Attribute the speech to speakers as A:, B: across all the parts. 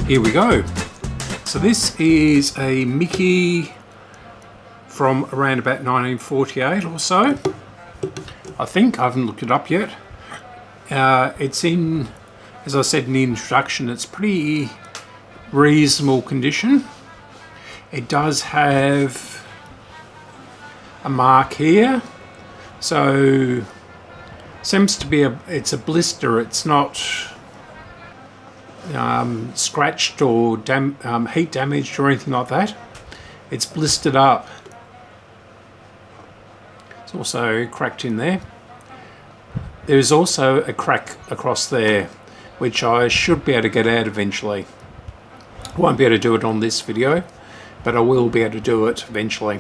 A: Here we go. So this is a Mickey from around about 1948 or so. I think, I haven't looked it up yet. It's in, as I said in the introduction, it's pretty reasonable condition. It does have a mark here, so seems to be it's a blister. It's not scratched or heat damaged or anything like that. It's blistered up. It's also cracked in there. There's also a crack across there, which I should be able to get out eventually. I won't be able to do it on this video, but I will be able to do it eventually.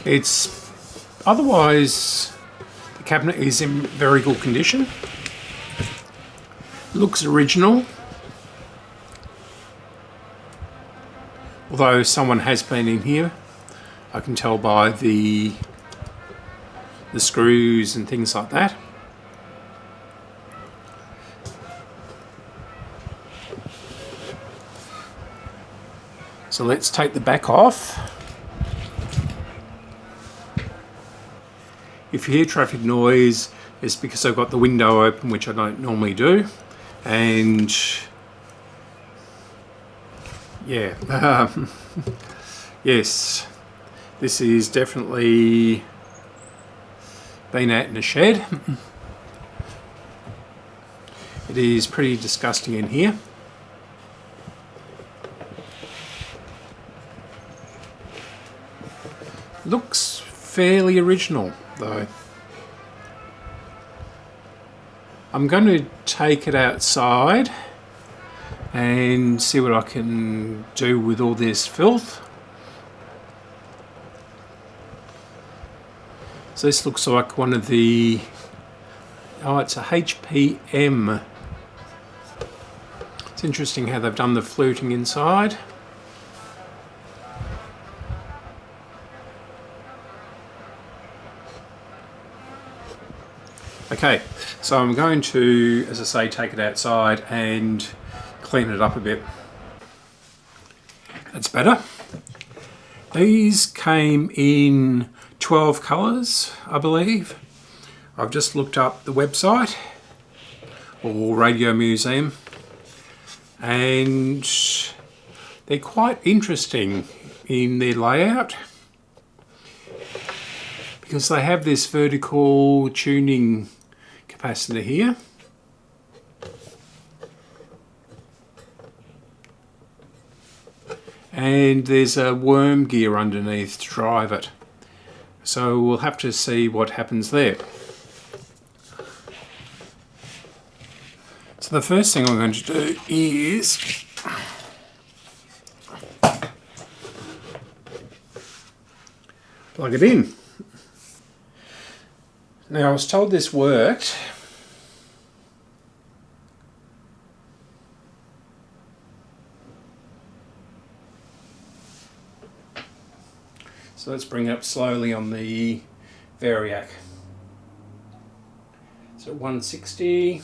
A: It's otherwise, the cabinet is in very good condition. Looks original, although someone has been in here. I can tell by the screws and things like that. So let's take the back off. If you hear traffic noise, it's because I've got the window open, which I don't normally do. And yeah, yes, this is definitely been out in a shed. It is pretty disgusting in here. Looks fairly original though. I'm going to take it outside and see what I can do with all this filth. So this looks like one of the, oh, it's a HPM. It's interesting how they've done the fluting inside. Okay, so I'm going to, as I say, take it outside and clean it up a bit. That's better. These came in 12 colours, I believe. I've just looked up the website, or Radio Museum, and they're quite interesting in their layout because they have this vertical tuning capacitor here. And there's a worm gear underneath to drive it. So we'll have to see what happens there. So the first thing I'm going to do is plug it in. Now I was told this worked. So let's bring it up slowly on the Variac. So 160.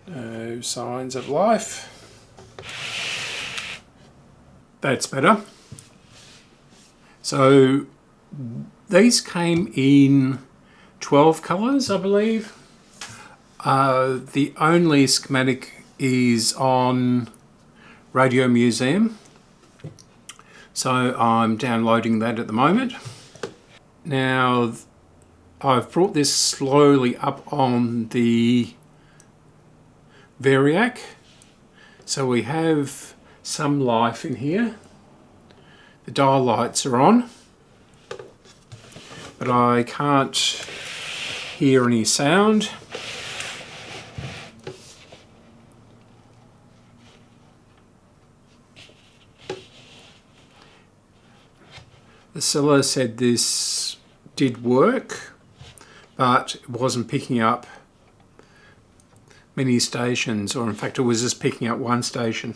A: No signs of life. That's better. So these came in 12 colours, I believe. The only schematic is on Radio Museum, so I'm downloading that at the moment. Now I've brought this slowly up on the Variac, so we have some life in here. The dial lights are on, but I can't hear any sound. The seller said this did work, but it wasn't picking up many stations, or in fact it was just picking up one station.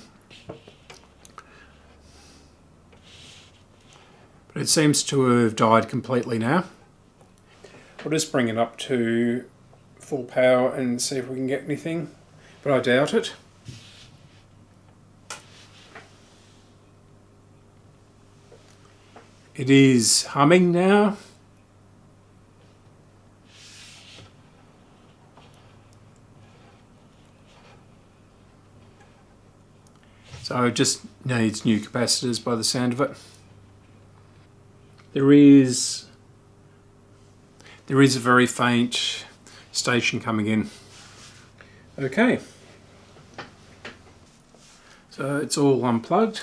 A: It seems to have died completely now. We'll just bring it up to full power and see if we can get anything, but I doubt it. It is humming now. So it just needs new capacitors by the sound of it. There is a very faint station coming in. Okay. So it's all unplugged.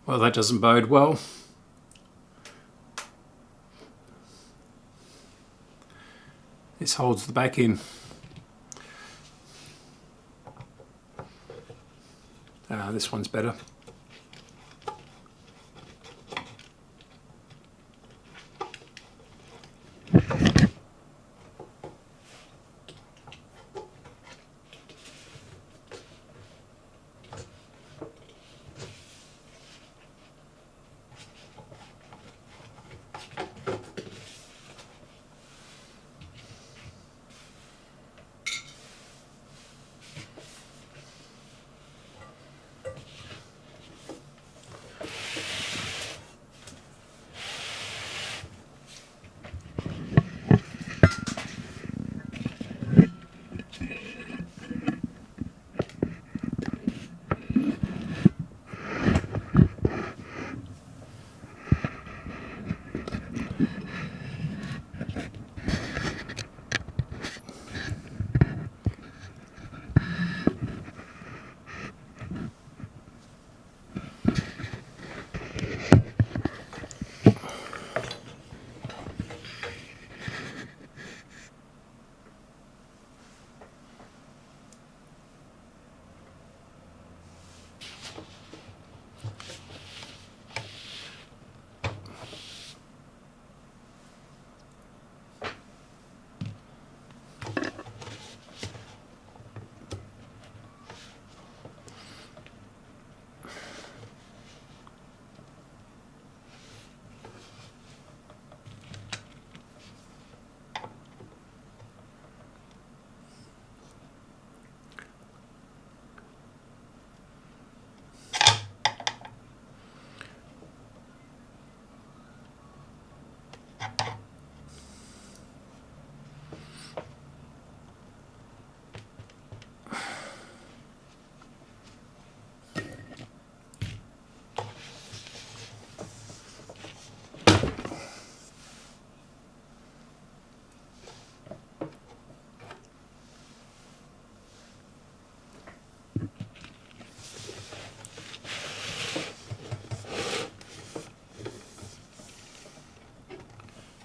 A: Well, that doesn't bode well. This holds the back in. This one's better.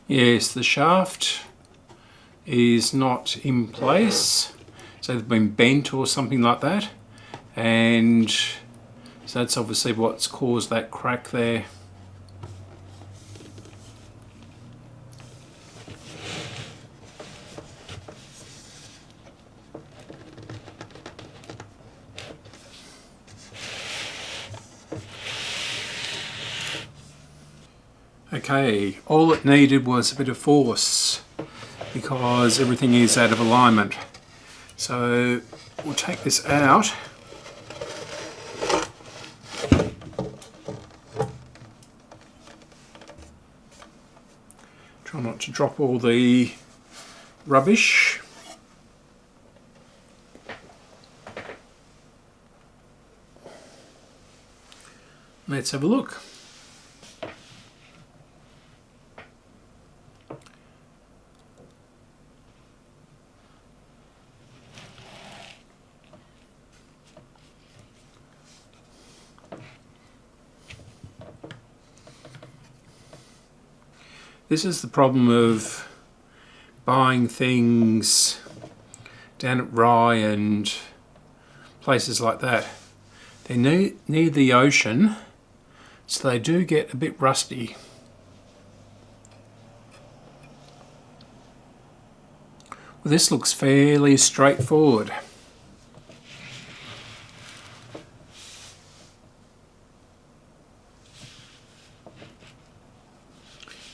A: Yes, the shaft is not in place, so they've been bent or something like that, and so that's obviously what's caused that crack there. Okay, all it needed was a bit of force because everything is out of alignment. So we'll take this out. Try not to drop all the rubbish. Let's have a look. This is the problem of buying things down at Rye and places like that. They're near the ocean, so they do get a bit rusty. Well, this looks fairly straightforward.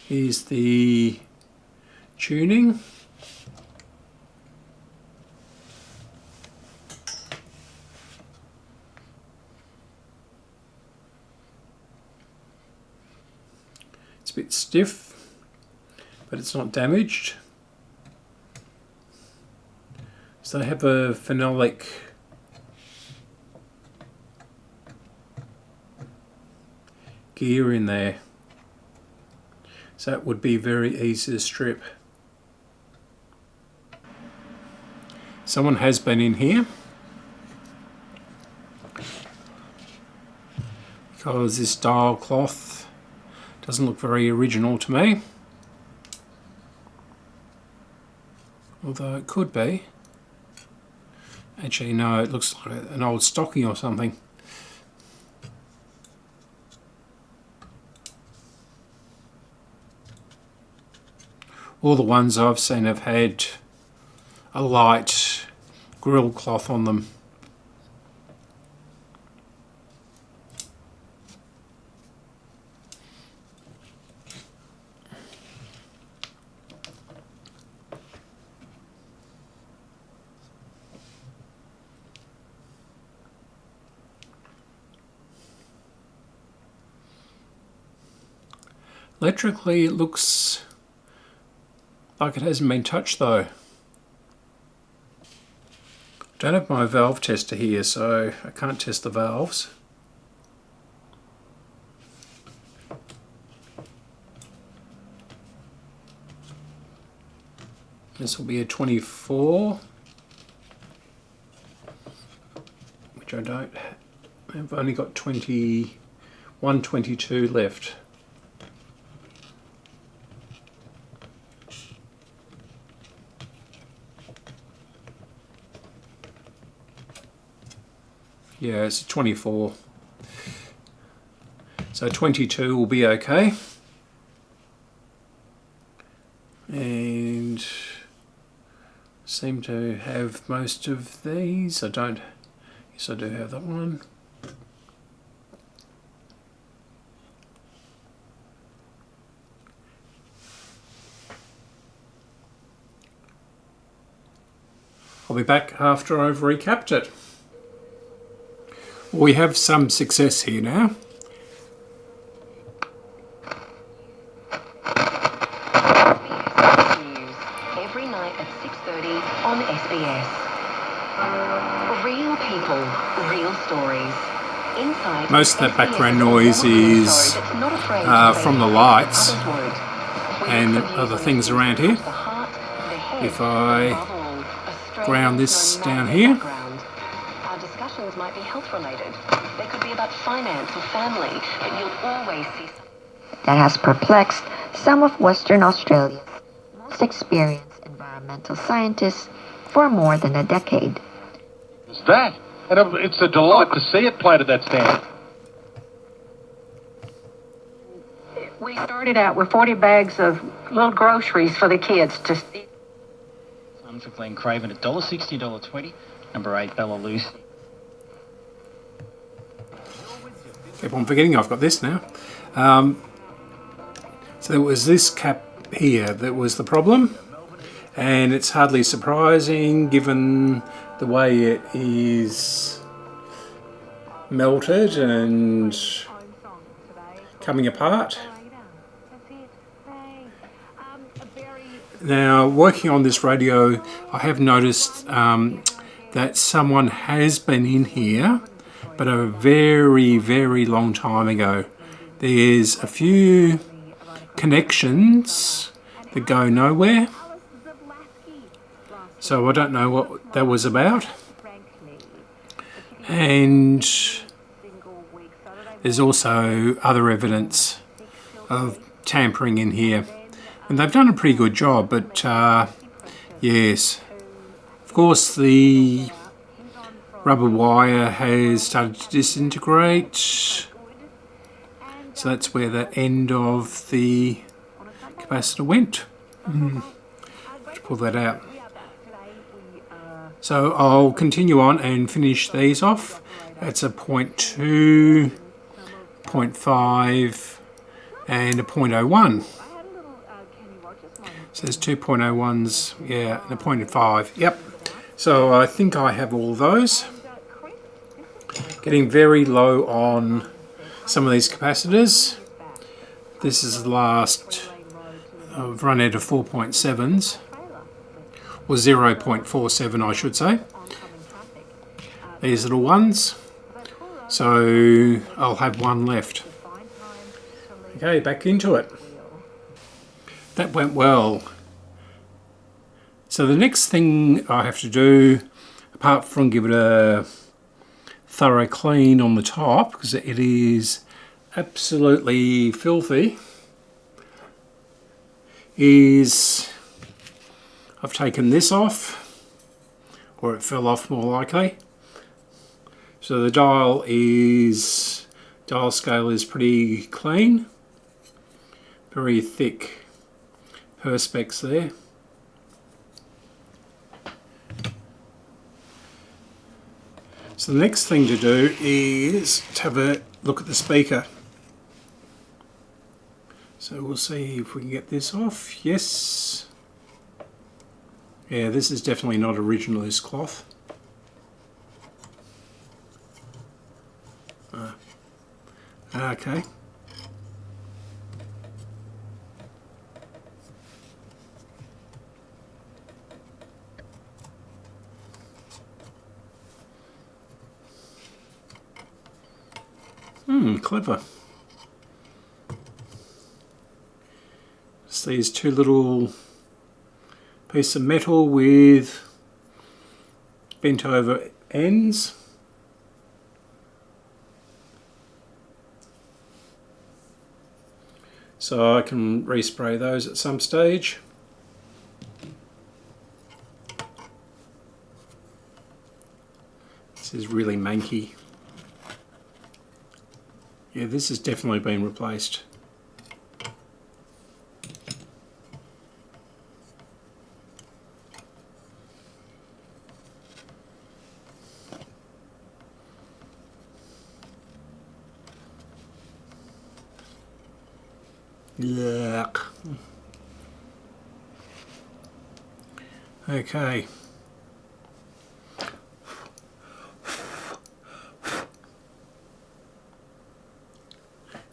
A: Here's the tuning. It's a bit stiff, but it's not damaged. So they have a phenolic gear in there. So it would be very easy to strip. Someone has been in here because this dial cloth doesn't look very original to me, although it could be. Actually no, it looks like an old stocking or something. All the ones I've seen have had a light grill cloth on them. Electrically it looks like it hasn't been touched though. Don't have my valve tester here, so I can't test the valves. This will be a 24, which I don't. I've only got 122 left. Yeah, it's a 24. So 22 will be okay. And seem to have most of these. I don't. Yes, I do have that one. I'll be back after I've recapped it. We have some success here now.
B: Every night at 6:30 on SBS. Real people, real stories. Inside
A: most of that background noise is from the lights and other things around here. If I ground this down here,
B: might be health related. They could be about finance or family, but you'll always see
C: that has perplexed some of Western Australia's most experienced environmental scientists for more than a decade.
D: It's that, and it's a delight to see it played at that stand.
E: We started out with 40 bags of little groceries for the kids to steal.
F: One for Glen Craven at $1.60, $1.20. Number 8, Bella Lucy.
A: Keep on forgetting I've got this now. So there was this cap here that was the problem, and it's hardly surprising given the way it is melted and coming apart. Now, working on this radio, I have noticed that someone has been in here, but a very, very long time ago. There's a few connections that go nowhere, so I don't know what that was about. And there's also other evidence of tampering in here, and they've done a pretty good job, but yes, Of course, the rubber wire has started to disintegrate, so that's where the end of the capacitor went. To pull that out. So I'll continue on and finish these off. That's a 0.2, 0.5 and a 0.01. So there's 2.01s, yeah, and a 0.5, yep. So I think I have all those. Getting very low on some of these capacitors. This is the last, I've run out of 4.7s, or 0.47 I should say. These little ones. So I'll have one left. Okay, back into it. That went well. So the next thing I have to do, apart from give it a thorough clean on the top, because it is absolutely filthy, is I've taken this off, or it fell off more likely. So the dial scale is pretty clean, very thick perspex there. So the next thing to do is to have a look at the speaker. So we'll see if we can get this off. Yes. Yeah, this is definitely not original, this cloth. Okay. Clever. Just these two little pieces of metal with bent over ends. So I can respray those at some stage. This is really manky. Yeah, this has definitely been replaced. Yuck. Okay.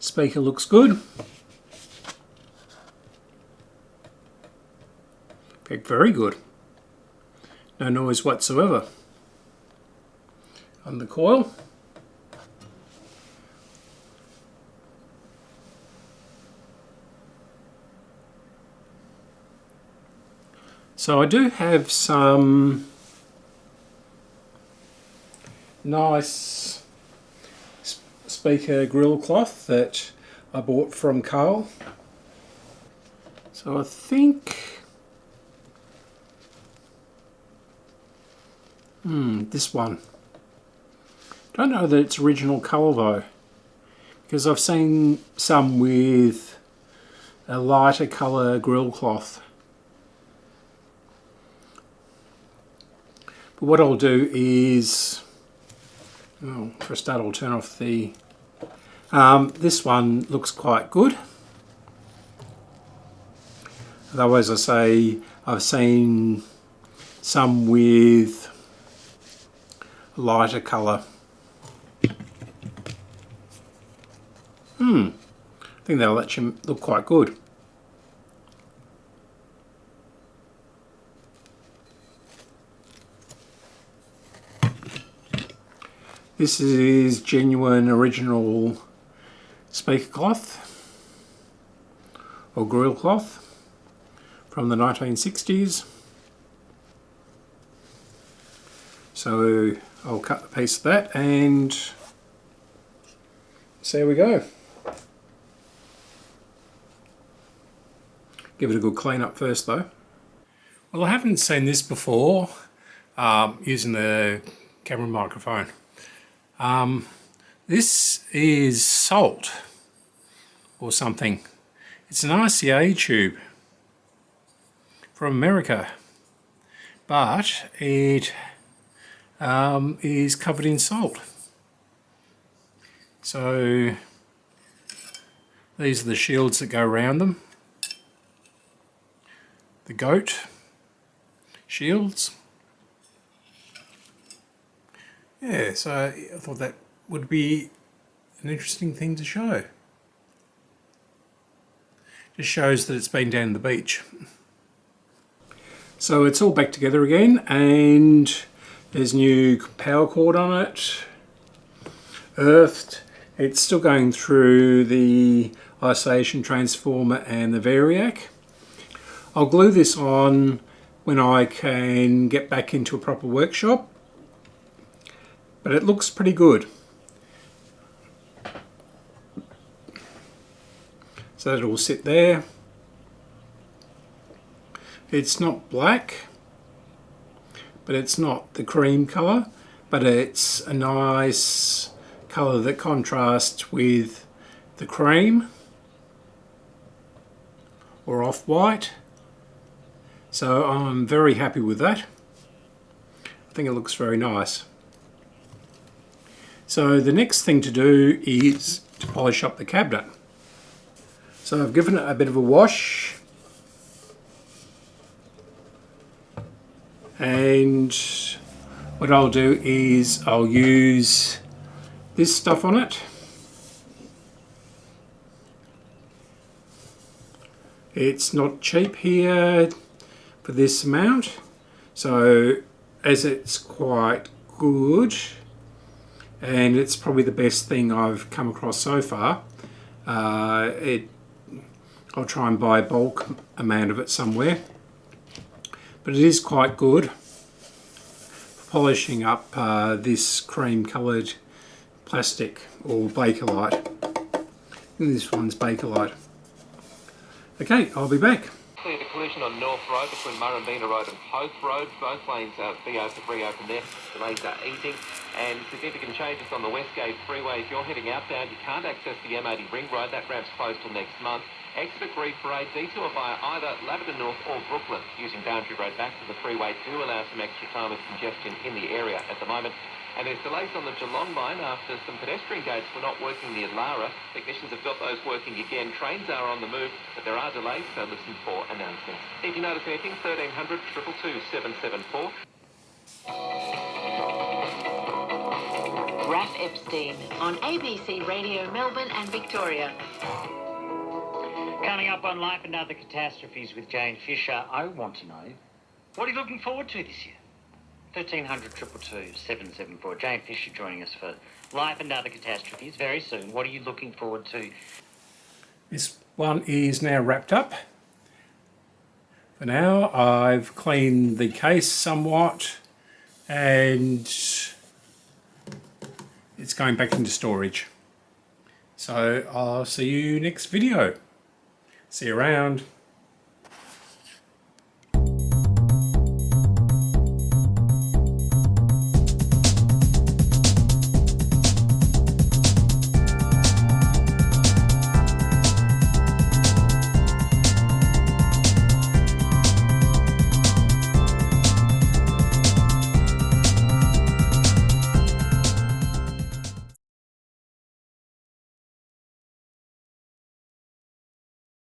A: Speaker looks good. In fact, very good. No noise whatsoever on the coil. So I do have some nice speaker grill cloth that I bought from Carl. So I think this one. Don't know that it's original colour though, because I've seen some with a lighter colour grill cloth. But what I'll do is, for a start I'll turn off the, this one looks quite good. Though as I say, I've seen some with lighter colour. I think that'll actually look quite good. This is genuine original speaker cloth or grill cloth from the 1960s. So I'll cut a piece of that and so there we go. Give it a good clean up first though. Well, I haven't seen this before. using the camera microphone. This is salt or something. It's an RCA tube from America, but it is covered in salt. So these are the shields that go around them. The goat shields. Yeah, so I thought that would be an interesting thing to show. Just shows that it's been down the beach. So it's all back together again, and there's new power cord on it, earthed. It's still going through the isolation transformer and the variac. I'll glue this on when I can get back into a proper workshop, but it looks pretty good. So it'll sit there. It's not black, but it's not the cream colour, but it's a nice colour that contrasts with the cream or off-white. So I'm very happy with that. I think it looks very nice. So the next thing to do is to polish up the cabinet. So I've given it a bit of a wash, and what I'll do is I'll use this stuff on it. It's not cheap here for this amount, so as it's quite good and it's probably the best thing I've come across so far, I'll try and buy a bulk amount of it somewhere, but it is quite good for polishing up this cream coloured plastic or Bakelite. This one's Bakelite. Okay, I'll be back.
G: The collision on North Road between Murrumbina Road and Hoth Road. Both lanes are reopened there. The lanes are easing. And significant changes on the Westgate Freeway. If you're heading outbound, you can't access the M80 Ring Road. That ramp's closed till next month. Exit at Greve Parade, detour via either Lavender North or Brooklyn. Using Boundary Road back to the freeway do allow some extra time with congestion in the area at the moment. And there's delays on the Geelong line after some pedestrian gates were not working near Lara. Technicians have got those working again. Trains are on the move, but there are delays, so listen for announcements. If you notice anything, 1300 222 774.
H: Raph Epstein on ABC Radio Melbourne and Victoria.
F: Coming up on Life and Other Catastrophes with Jane Fisher, I want to know, what are you looking forward to this year? 1300 222 774. Jane Fisher joining us for Life and Other Catastrophes very soon. What are you looking forward to?
A: This one is now wrapped up. For now, I've cleaned the case somewhat and it's going back into storage. So I'll see you next video. See you around.